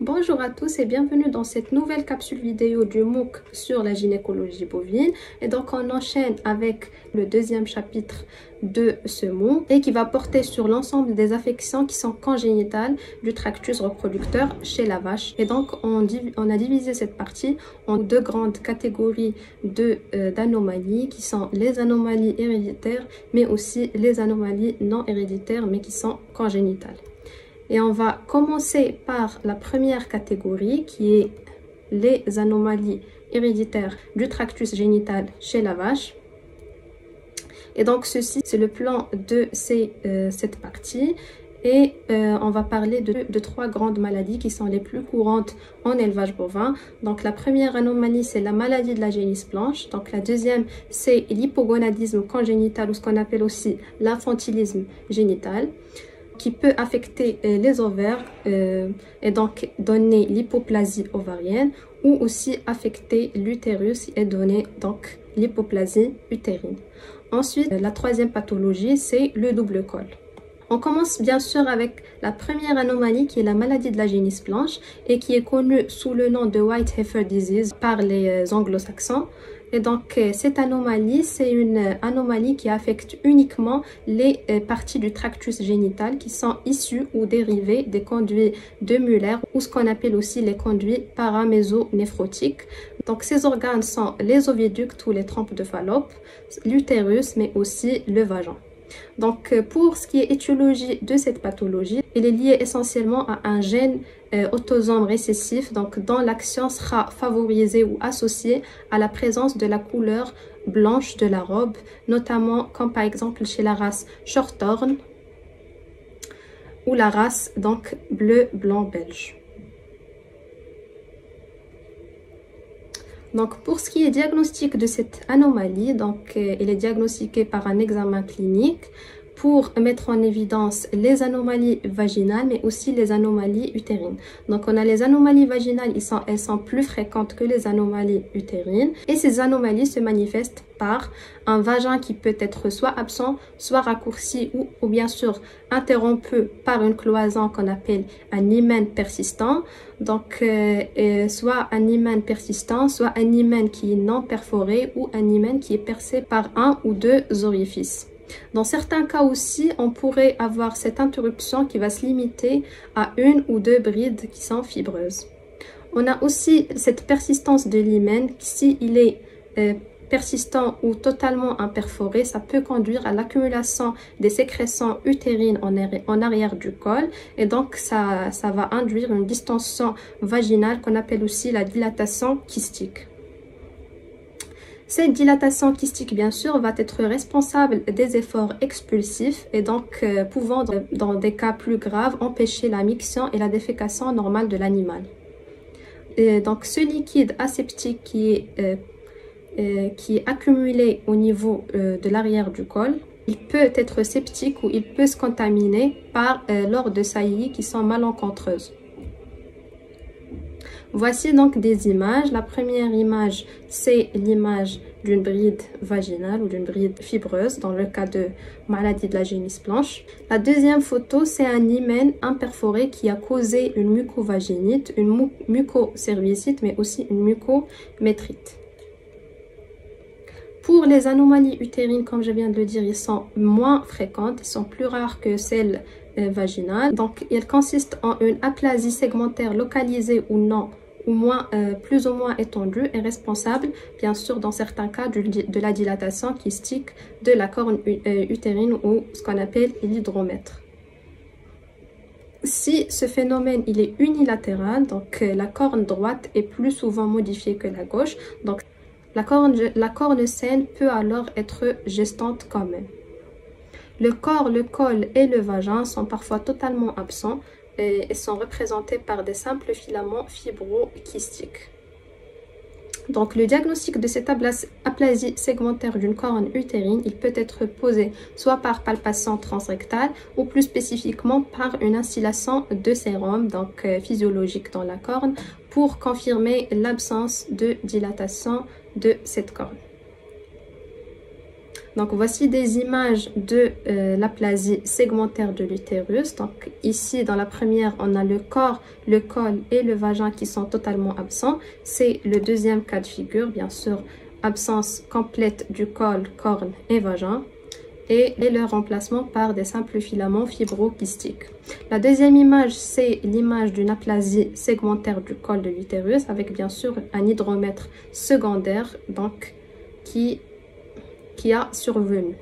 Bonjour à tous et bienvenue dans cette nouvelle capsule vidéo du MOOC sur la gynécologie bovine. Et donc on enchaîne avec le deuxième chapitre de ce MOOC et qui va porter sur l'ensemble des affections qui sont congénitales du tractus reproducteur chez la vache. Et donc on a divisé cette partie en deux grandes catégories d'anomalies qui sont les anomalies héréditaires mais aussi les anomalies non héréditaires mais qui sont congénitales. Et on va commencer par la première catégorie qui est les anomalies héréditaires du tractus génital chez la vache. Et donc ceci, c'est le plan de cette partie. Et on va parler de trois grandes maladies qui sont les plus courantes en élevage bovin. Donc la première anomalie, c'est la maladie de la génisse blanche. Donc la deuxième, c'est l'hypogonadisme congénital ou ce qu'on appelle aussi l'infantilisme génital, qui peut affecter les ovaires et donc donner l'hypoplasie ovarienne, ou aussi affecter l'utérus et donner donc l'hypoplasie utérine. Ensuite, la troisième pathologie, c'est le double col. On commence bien sûr avec la première anomalie qui est la maladie de la génisse blanche et qui est connue sous le nom de White Heifer Disease par les anglo-saxons. Et donc cette anomalie, c'est une anomalie qui affecte uniquement les parties du tractus génital qui sont issues ou dérivées des conduits de Müller ou ce qu'on appelle aussi les conduits paramésonéphrotiques. Donc ces organes sont les oviductes ou les trompes de Fallope, l'utérus mais aussi le vagin. Donc pour ce qui est étiologie de cette pathologie, elle est liée essentiellement à un gène autosome récessif donc dont l'action sera favorisée ou associée à la présence de la couleur blanche de la robe, notamment comme par exemple chez la race Shorthorn ou la race donc bleu blanc belge. Donc pour ce qui est diagnostic de cette anomalie, donc elle est diagnostiquée par un examen clinique pour mettre en évidence les anomalies vaginales mais aussi les anomalies utérines. Donc on a les anomalies vaginales, elles sont plus fréquentes que les anomalies utérines et ces anomalies se manifestent par un vagin qui peut être soit absent, soit raccourci ou bien sûr interrompu par une cloison qu'on appelle un hymen persistant. Donc soit un hymen persistant, soit un hymen qui est non perforé ou un hymen qui est percé par un ou deux orifices. Dans certains cas aussi, on pourrait avoir cette interruption qui va se limiter à une ou deux brides qui sont fibreuses. On a aussi cette persistance de l'hymen. Si il est persistant ou totalement imperforé, ça peut conduire à l'accumulation des sécrétions utérines en arrière du col et donc ça va induire une distension vaginale qu'on appelle aussi la dilatation kystique. Cette dilatation kystique, bien sûr, va être responsable des efforts expulsifs et donc pouvant, dans des cas plus graves, empêcher la miction et la défécation normale de l'animal. Donc, ce liquide aseptique qui est accumulé au niveau de l'arrière du col, il peut être septique ou il peut se contaminer par lors de saillies qui sont malencontreuses. Voici donc des images. La première image, c'est l'image d'une bride vaginale ou d'une bride fibreuse dans le cas de maladie de la génisse blanche. La deuxième photo, c'est un hymen imperforé qui a causé une mucovaginite, une mucocervicite, mais aussi une mucométrite. Pour les anomalies utérines, comme je viens de le dire, elles sont moins fréquentes, elles sont plus rares que celles vaginales. Donc, elles consistent en une aplasie segmentaire localisée ou non, ou moins, plus ou moins étendue et responsable, bien sûr, dans certains cas, de la dilatation kystique de la corne utérine ou ce qu'on appelle l'hydromètre. Si ce phénomène il est unilatéral, donc la corne droite est plus souvent modifiée que la gauche, donc la corne saine peut alors être gestante quand même. Le corps, le col et le vagin sont parfois totalement absents et sont représentés par des simples filaments fibro-kystiques. Donc le diagnostic de cette aplasie segmentaire d'une corne utérine, il peut être posé soit par palpation transrectale ou plus spécifiquement par une instillation de sérum donc physiologique dans la corne pour confirmer l'absence de dilatation de cette corne. Donc voici des images de l'aplasie segmentaire de l'utérus. Donc ici dans la première on a le corps, le col et le vagin qui sont totalement absents. C'est le deuxième cas de figure, bien sûr, absence complète du col, corne et vagin. Et leur remplacement par des simples filaments fibrokystiques. La deuxième image, c'est l'image d'une aplasie segmentaire du col de l'utérus avec bien sûr un hydromètre secondaire donc qui a survenu.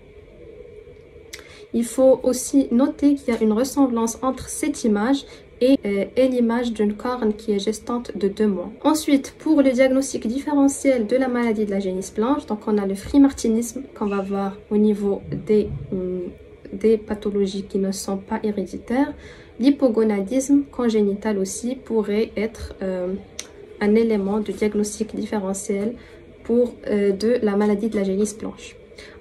Il faut aussi noter qu'il y a une ressemblance entre cette image et l'image d'une corne qui est gestante de 2 mois. Ensuite, pour le diagnostic différentiel de la maladie de la génisse blanche, donc on a le frémartinisme qu'on va voir au niveau des pathologies qui ne sont pas héréditaires. L'hypogonadisme congénital aussi pourrait être un élément de diagnostic différentiel de la maladie de la génisse blanche.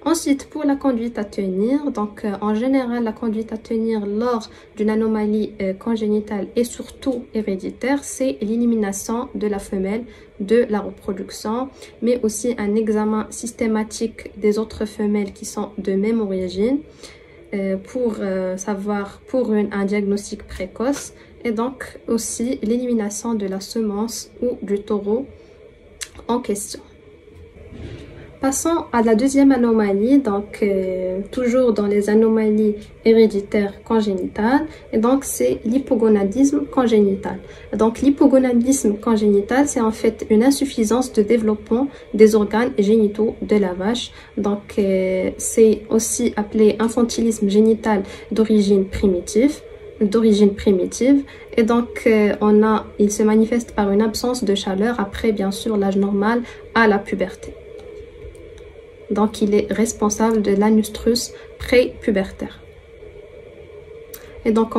Ensuite, pour la conduite à tenir, donc en général, la conduite à tenir lors d'une anomalie congénitale et surtout héréditaire, c'est l'élimination de la femelle de la reproduction, mais aussi un examen systématique des autres femelles qui sont de même origine pour un diagnostic précoce, et donc aussi l'élimination de la semence ou du taureau en question. Passons à la deuxième anomalie, donc toujours dans les anomalies héréditaires congénitales, et donc c'est l'hypogonadisme congénital. Donc l'hypogonadisme congénital, c'est en fait une insuffisance de développement des organes génitaux de la vache. Donc c'est aussi appelé infantilisme génital d'origine primitive. Et donc il se manifeste par une absence de chaleur après bien sûr l'âge normal à la puberté. Donc, il est responsable de l'anustrus pré-pubertaire. Et donc,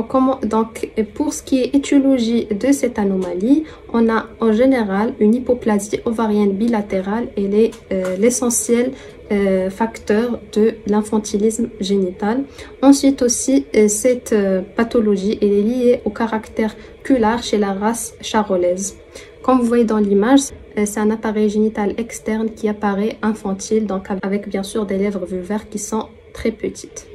pour ce qui est étiologie de cette anomalie, on a en général une hypoplasie ovarienne bilatérale et l'essentiel facteur de l'infantilisme génital. Ensuite aussi, cette pathologie elle est liée au caractère culaire chez la race charolaise. Comme vous voyez dans l'image, c'est un appareil génital externe qui apparaît infantile, donc avec bien sûr des lèvres vulvaires qui sont très petites.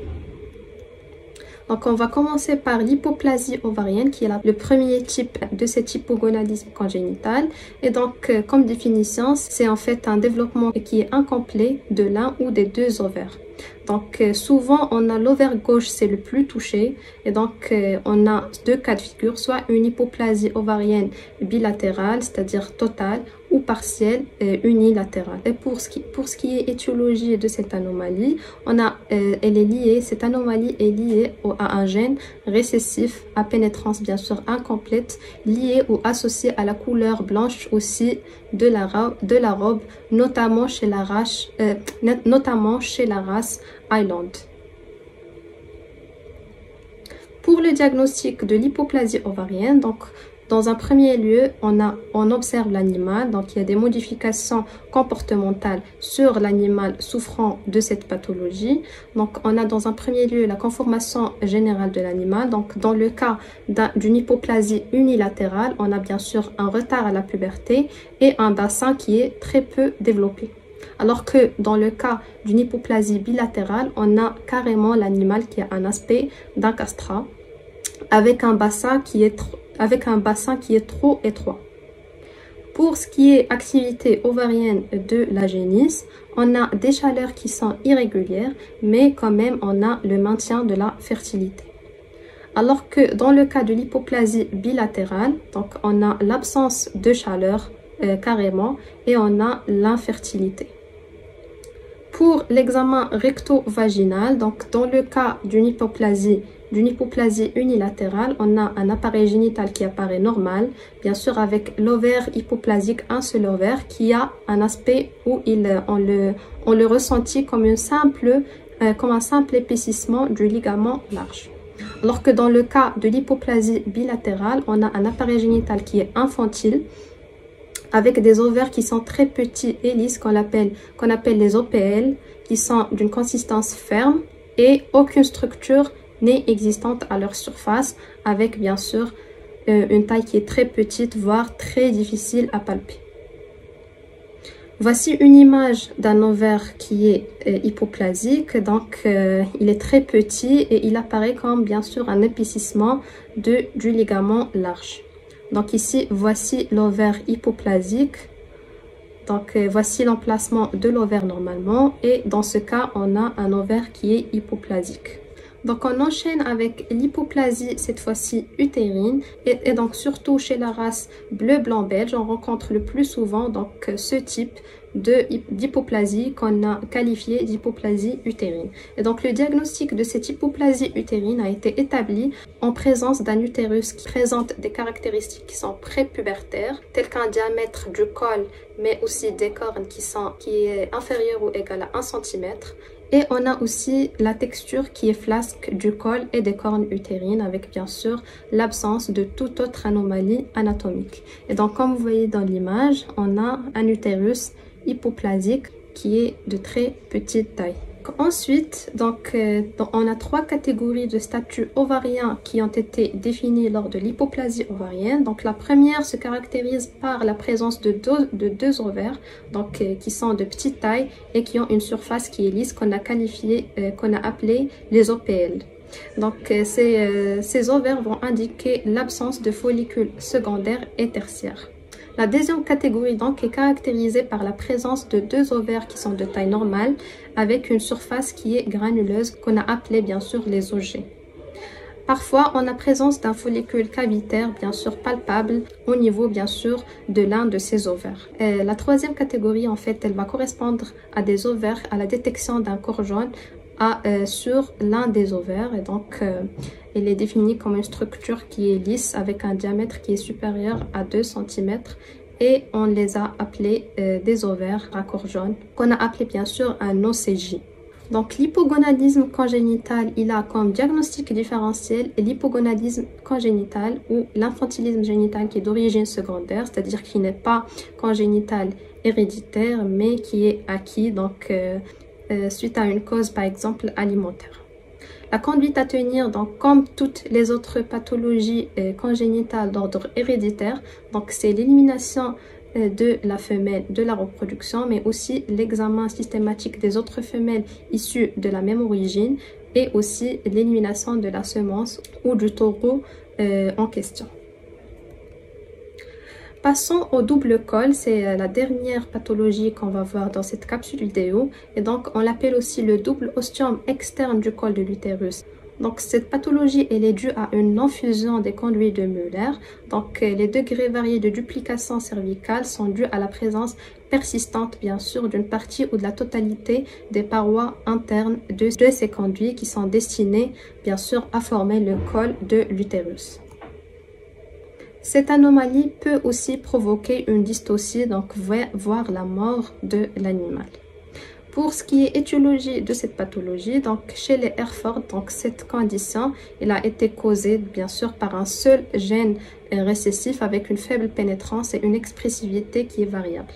Donc on va commencer par l'hypoplasie ovarienne qui est le premier type de cet hypogonadisme congénital. Et donc comme définition, c'est en fait un développement qui est incomplet de l'un ou des 2 ovaires. Donc souvent on a l'ovaire gauche, c'est le plus touché, et donc on a 2 cas de figure, soit une hypoplasie ovarienne bilatérale, c'est-à-dire totale, ou partielle unilatérale. Et pour ce qui est étiologie de cette anomalie, cette anomalie est liée à un gène récessif à pénétrance bien sûr incomplète, lié ou associé à la couleur blanche aussi de la robe, notamment chez la race Highland. Pour le diagnostic de l'hypoplasie ovarienne, donc dans un premier lieu, on observe l'animal, donc il y a des modifications comportementales sur l'animal souffrant de cette pathologie. Donc on a dans un premier lieu la conformation générale de l'animal. Donc dans le cas d'une hypoplasie unilatérale, on a bien sûr un retard à la puberté et un bassin qui est très peu développé. Alors que dans le cas d'une hypoplasie bilatérale, on a carrément l'animal qui a un aspect d'un castrat avec un bassin qui est trop étroit. Pour ce qui est activité ovarienne de la génisse, on a des chaleurs qui sont irrégulières, mais quand même on a le maintien de la fertilité. Alors que dans le cas de l'hypoplasie bilatérale, donc on a l'absence de chaleur carrément et on a l'infertilité. Pour l'examen recto-vaginal, donc dans le cas d'une hypoplasie unilatérale, on a un appareil génital qui apparaît normal, bien sûr avec l'ovaire hypoplasique, un seul ovaire qui a un aspect où on le ressentit comme un simple épaississement du ligament large. Alors que dans le cas de l'hypoplasie bilatérale, on a un appareil génital qui est infantile, avec des ovaires qui sont très petits et lisses, qu'on appelle les OPL, qui sont d'une consistance ferme et aucune structure n'est existante à leur surface, avec bien sûr une taille qui est très petite, voire très difficile à palper. Voici une image d'un ovaire qui est hypoplasique, donc il est très petit et il apparaît comme bien sûr un épaississement du ligament large. Donc ici, voici l'ovaire hypoplasique. Donc voici l'emplacement de l'ovaire normalement et dans ce cas, on a un ovaire qui est hypoplasique. Donc on enchaîne avec l'hypoplasie, cette fois-ci utérine, et donc surtout chez la race bleu-blanc belge, on rencontre le plus souvent donc ce type d'hypoplasie qu'on a qualifié d'hypoplasie utérine. Et donc le diagnostic de cette hypoplasie utérine a été établi en présence d'un utérus qui présente des caractéristiques qui sont prépubertaires, telles qu'un diamètre du col, mais aussi des cornes qui est inférieur ou égal à 1 cm. Et on a aussi la texture qui est flasque du col et des cornes utérines avec bien sûr l'absence de toute autre anomalie anatomique. Et donc comme vous voyez dans l'image, on a un utérus hypoplasique qui est de très petite taille. Ensuite, on a 3 catégories de statuts ovariens qui ont été définies lors de l'hypoplasie ovarienne. Donc la première se caractérise par la présence de deux ovaires qui sont de petite taille et qui ont une surface qui est lisse qu'on a appelé les OPL. Donc ces ovaires vont indiquer l'absence de follicules secondaires et tertiaires. La deuxième catégorie donc est caractérisée par la présence de 2 ovaires qui sont de taille normale avec une surface qui est granuleuse qu'on a appelée bien sûr les OG. Parfois, on a présence d'un follicule cavitaire bien sûr palpable au niveau bien sûr de l'un de ces ovaires. La troisième catégorie en fait, elle va correspondre à des ovaires à la détection d'un corps jaune sur l'un des ovaires et donc elle est définie comme une structure qui est lisse avec un diamètre qui est supérieur à 2 cm et on les a appelés des ovaires à corps jaune qu'on a appelé bien sûr un OCJ. Donc l'hypogonadisme congénital, il a comme diagnostic différentiel l'hypogonadisme congénital ou l'infantilisme génital qui est d'origine secondaire, c'est-à-dire qui n'est pas congénital héréditaire mais qui est acquis suite à une cause par exemple alimentaire. La conduite à tenir, donc comme toutes les autres pathologies congénitales d'ordre héréditaire, donc c'est l'élimination de la femelle de la reproduction, mais aussi l'examen systématique des autres femelles issues de la même origine et aussi l'élimination de la semence ou du taureau en question. Passons au double col, c'est la dernière pathologie qu'on va voir dans cette capsule vidéo et donc on l'appelle aussi le double ostium externe du col de l'utérus. Donc cette pathologie elle est due à une non-fusion des conduits de Müller. Donc les degrés variés de duplication cervicale sont dus à la présence persistante bien sûr d'une partie ou de la totalité des parois internes de ces conduits qui sont destinés bien sûr à former le col de l'utérus. Cette anomalie peut aussi provoquer une dystocie, donc voire la mort de l'animal. Pour ce qui est étiologie de cette pathologie, donc chez les Hereford, donc cette condition, elle a été causée bien sûr par un seul gène récessif avec une faible pénétrance et une expressivité qui est variable.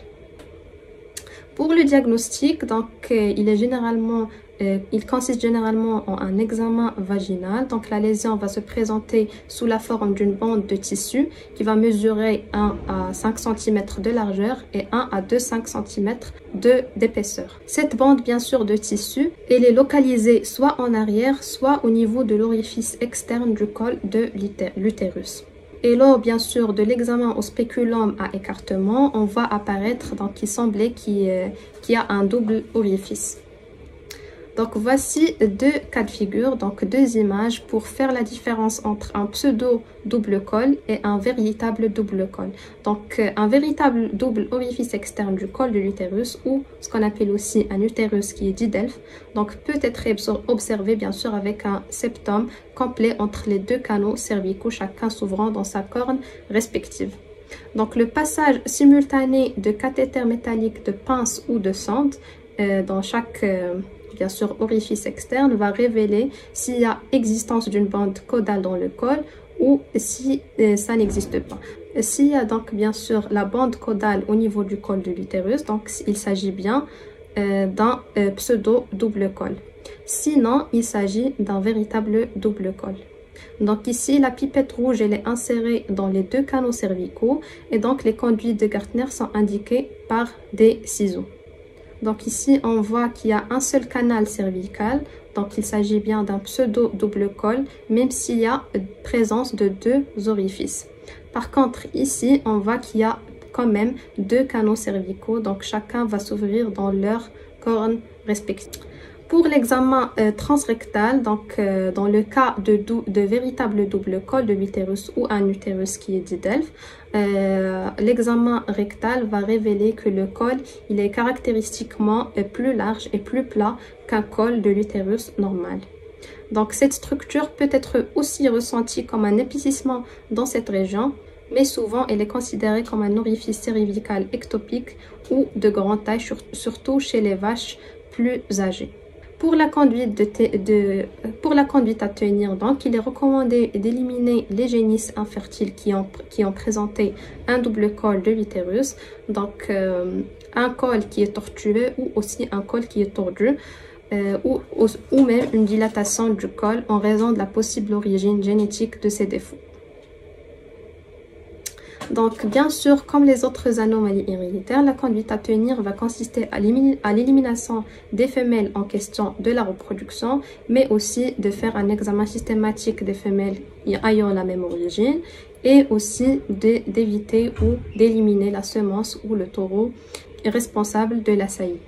Pour le diagnostic, donc il consiste généralement en un examen vaginal. Donc la lésion va se présenter sous la forme d'une bande de tissu qui va mesurer 1 à 5 cm de largeur et 1 à 2,5 cm d'épaisseur. Cette bande bien sûr de tissu, elle est localisée soit en arrière, soit au niveau de l'orifice externe du col de l'utérus. Et lors bien sûr de l'examen au spéculum à écartement, on voit apparaître donc il semblait qu'il y a un double orifice. Donc voici 2 cas de figure, donc 2 images pour faire la différence entre un pseudo double col et un véritable double col. Donc un véritable double orifice externe du col de l'utérus ou ce qu'on appelle aussi un utérus qui est dit Delphes, donc peut être observé bien sûr avec un septum complet entre les 2 canaux cervicaux, chacun s'ouvrant dans sa corne respective. Donc le passage simultané de cathéter métallique de pince ou de sonde dans chaque bien sûr orifice externe va révéler s'il y a existence d'une bande caudale dans le col ou si ça n'existe pas. S'il y a donc bien sûr la bande caudale au niveau du col de l'utérus, donc il s'agit bien d'un pseudo double col. Sinon, il s'agit d'un véritable double col. Donc ici, la pipette rouge, elle est insérée dans les deux canaux cervicaux et donc les conduites de Gartner sont indiquées par des ciseaux. Donc ici, on voit qu'il y a un seul canal cervical, donc il s'agit bien d'un pseudo double col, même s'il y a présence de deux orifices. Par contre, ici, on voit qu'il y a quand même deux canaux cervicaux, donc chacun va s'ouvrir dans leur corne respective. Pour l'examen transrectal, donc dans le cas de véritable double col de l'utérus ou un utérus qui est dit DELF, l'examen rectal va révéler que le col il est caractéristiquement plus large et plus plat qu'un col de l'utérus normal. Donc cette structure peut être aussi ressentie comme un épaississement dans cette région, mais souvent elle est considérée comme un orifice cervical ectopique ou de grande taille, surtout chez les vaches plus âgées. Pour la conduite à tenir, donc, il est recommandé d'éliminer les génisses infertiles qui ont présenté un double col de l'utérus, donc un col qui est tortueux ou aussi un col qui est tordu, ou même une dilatation du col en raison de la possible origine génétique de ces défauts. Donc, bien sûr, comme les autres anomalies héréditaires, la conduite à tenir va consister à l'élimination des femelles en question de la reproduction, mais aussi de faire un examen systématique des femelles ayant la même origine et aussi d'éviter ou d'éliminer la semence ou le taureau responsable de la saillie.